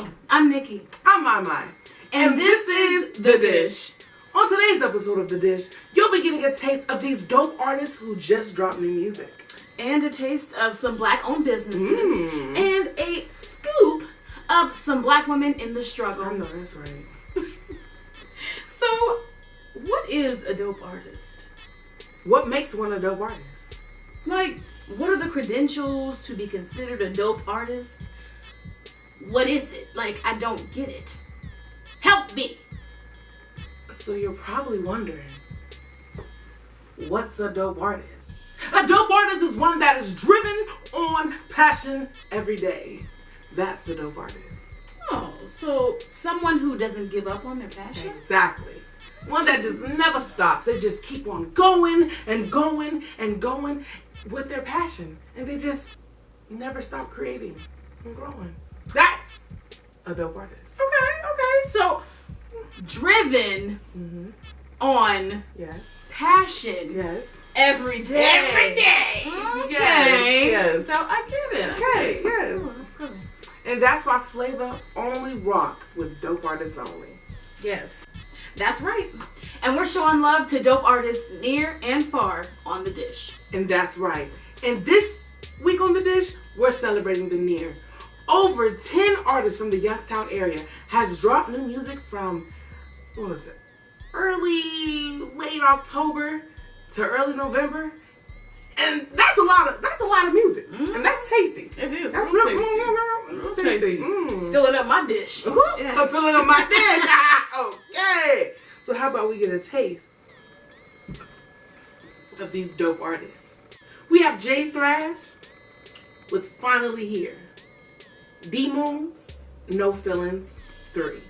Hello, I'm Nikki. I'm mymy. And this is The Dish. On today's episode of The Dish, you'll be getting a taste of these dope artists who just dropped new music. And a taste of some black-owned businesses. And a scoop of some black women in the struggle. I know, that's right. So, what is a dope artist? What makes one a dope artist? Like, what are the credentials to be considered a dope artist? What is it? Like, I don't get it. Help me! So you're probably wondering, what's a dope artist? A dope artist is one that is driven on passion every day. That's a dope artist. Oh, so someone who doesn't give up on their passion? Exactly. One that just never stops. They just keep on going and going and going with their passion. And they just never stop creating and growing. That's a dope artist. Okay. So, driven on passion every day. Every day. Okay. Yes. So, I get it. Okay, yes. And that's why Flavva only rocks with dope artists only. Yes. That's right. And we're showing love to dope artists near and far on The Dish. And that's right. And this week on The Dish, we're celebrating the near. Over 10 artists from the Youngstown area has dropped new music from, late October to early November. And that's a lot of music. And that's tasty. It is. That's real tasty. Filling up my dish. Yeah. Filling up my dish. Okay. So how about we get a taste of these dope artists? We have J Thrash with Finally Here. D Moons, No Feelings 3.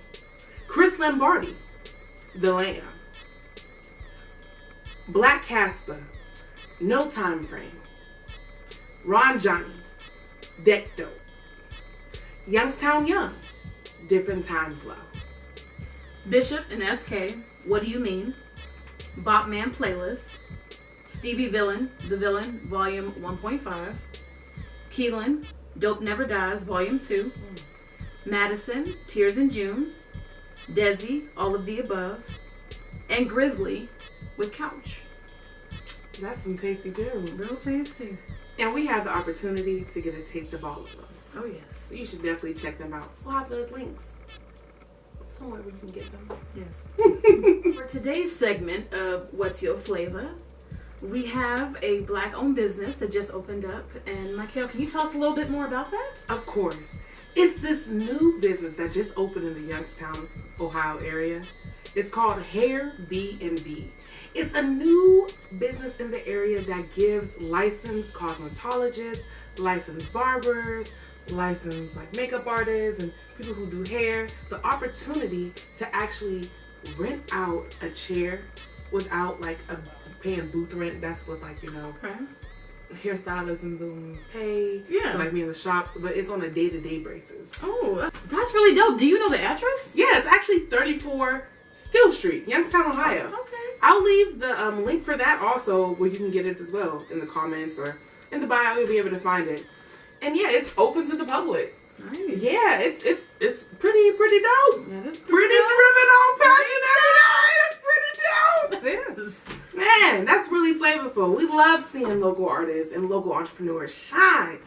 Chris Lombardi, The Lamb. Black Casper, No Time Frame. Ron Johnny, Deck Dope. Youngstown Young, Different Time Flow. Bishop and SK, What Do You Mean? Bopman Playlist. Stevie Villain, The Villain, Volume 1.5. Keelan, Dope Never Dies, Volume 2. Madison, Tears in June. Desi, All of the Above. And Grizzly with Couch. That's some tasty tunes. Real tasty. And we have the opportunity to get a taste of all of them. Oh, yes. So you should definitely check them out. We'll have the links somewhere where you can get them. Yes. For today's segment of What's Your Flavor, we have a black-owned business that just opened up. And Michael, can you tell us a little bit more about that? Of course. It's this new business that just opened in the Youngstown, Ohio area. It's called Hair B&B. It's a new business in the area that gives licensed cosmetologists, licensed barbers, licensed makeup artists, and people who do hair the opportunity to actually rent out a chair without paying booth rent. That's what hairstylists and them pay. Yeah. So me in the shops, but it's on a day-to-day basis. Oh, that's really dope. Do you know the address? Yeah, it's actually 34 Still Street, Youngstown, Ohio. Okay. I'll leave the link for that also where you can get it as well in the comments or in the bio. You'll be able to find it. And yeah, it's open to the public. Nice. Yeah, it's pretty dope. Yeah, that's pretty driven on passion every day. That's pretty dope. It is. Man, that's really flavorful. We love seeing local artists and local entrepreneurs shine.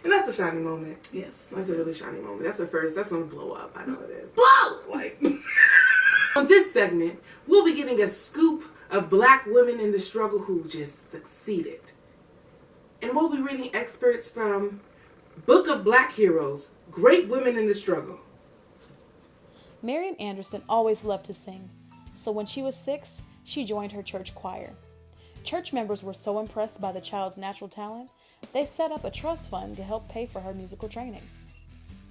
And that's a shiny moment. Yes. That's a really shiny moment. That's the first. That's going to blow up. I know it is. Blow! On this segment, we'll be getting a scoop of black women in the struggle who just succeeded. And we'll be reading excerpts from Book of Black Heroes, Great Women in the Struggle. Miriam Anderson always loved to sing, so when she was 6, she joined her church choir. Church members were so impressed by the child's natural talent, they set up a trust fund to help pay for her musical training.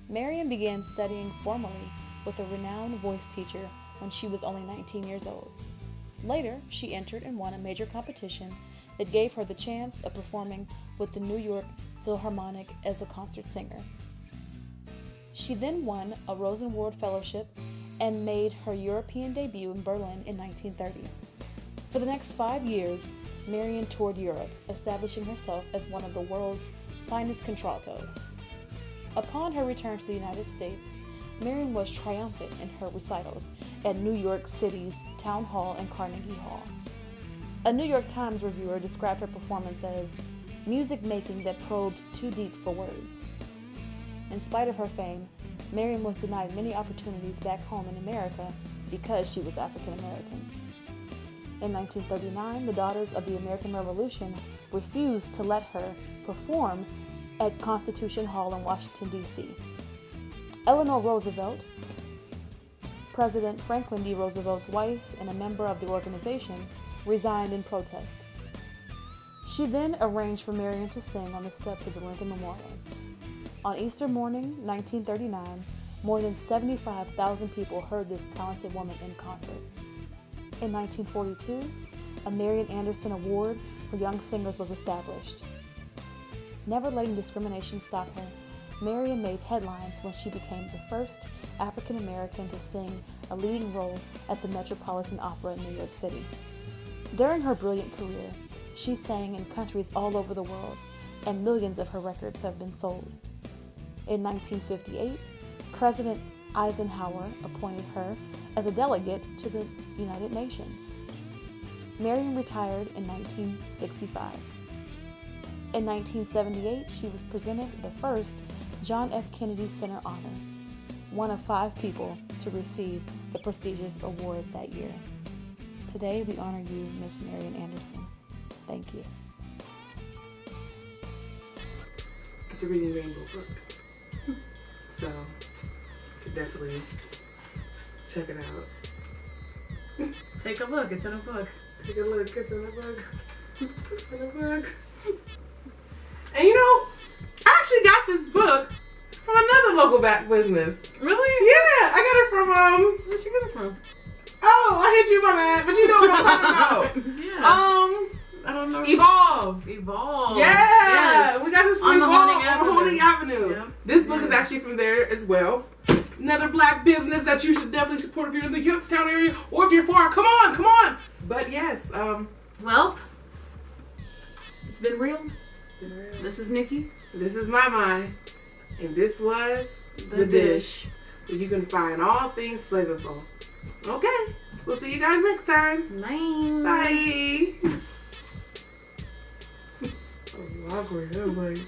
Miriam began studying formally with a renowned voice teacher when she was only 19 years old. Later, she entered and won a major competition that gave her the chance of performing with the New York Philharmonic as a concert singer. She then won a Rosenwald Fellowship and made her European debut in Berlin in 1930. For the next 5 years, Miriam toured Europe, establishing herself as one of the world's finest contraltos. Upon her return to the United States, Miriam was triumphant in her recitals at New York City's Town Hall and Carnegie Hall. A New York Times reviewer described her performance as music making that probed too deep for words. In spite of her fame, Miriam was denied many opportunities back home in America because she was African American. In 1939, the Daughters of the American Revolution refused to let her perform at Constitution Hall in Washington, D.C. Eleanor Roosevelt, President Franklin D. Roosevelt's wife and a member of the organization, resigned in protest. She then arranged for Miriam to sing on the steps of the Lincoln Memorial. On Easter morning, 1939, more than 75,000 people heard this talented woman in concert. In 1942, a Miriam Anderson Award for Young Singers was established. Never letting discrimination stop her, Miriam made headlines when she became the first African American to sing a leading role at the Metropolitan Opera in New York City. During her brilliant career, she sang in countries all over the world, and millions of her records have been sold. In 1958, President Eisenhower appointed her as a delegate to the United Nations. Miriam retired in 1965. In 1978, she was presented the first John F. Kennedy Center honor, one of 5 people to receive the prestigious award that year. Today, we honor you, Miss Miriam Anderson. Thank you. It's a Reading Rainbow book. So, you could definitely check it out. Take a look. It's in a book. Take a look. It's in a book. It's in a book. And you know, I actually got this book from another local back business. Really? Yeah, I got it from, Where'd you get it from? oh, I hit you, my bad, but you know what I'm talking about. Yeah. I don't know. Evolve. Evolve. Yeah. Yes. We got this from On Evolve Mahoning Avenue. on Mahoning Avenue. Yep. This book is actually from there as well. Another black business that you should definitely support if you're in the Youngstown area or if you're far. Come on. But yes, Well, it's been real. This is Nikki. This is mymy, and this was The Dish. where you can find all things flavorful. Okay, we'll see you guys next time. Bye. Bye. That was awkward. That was like.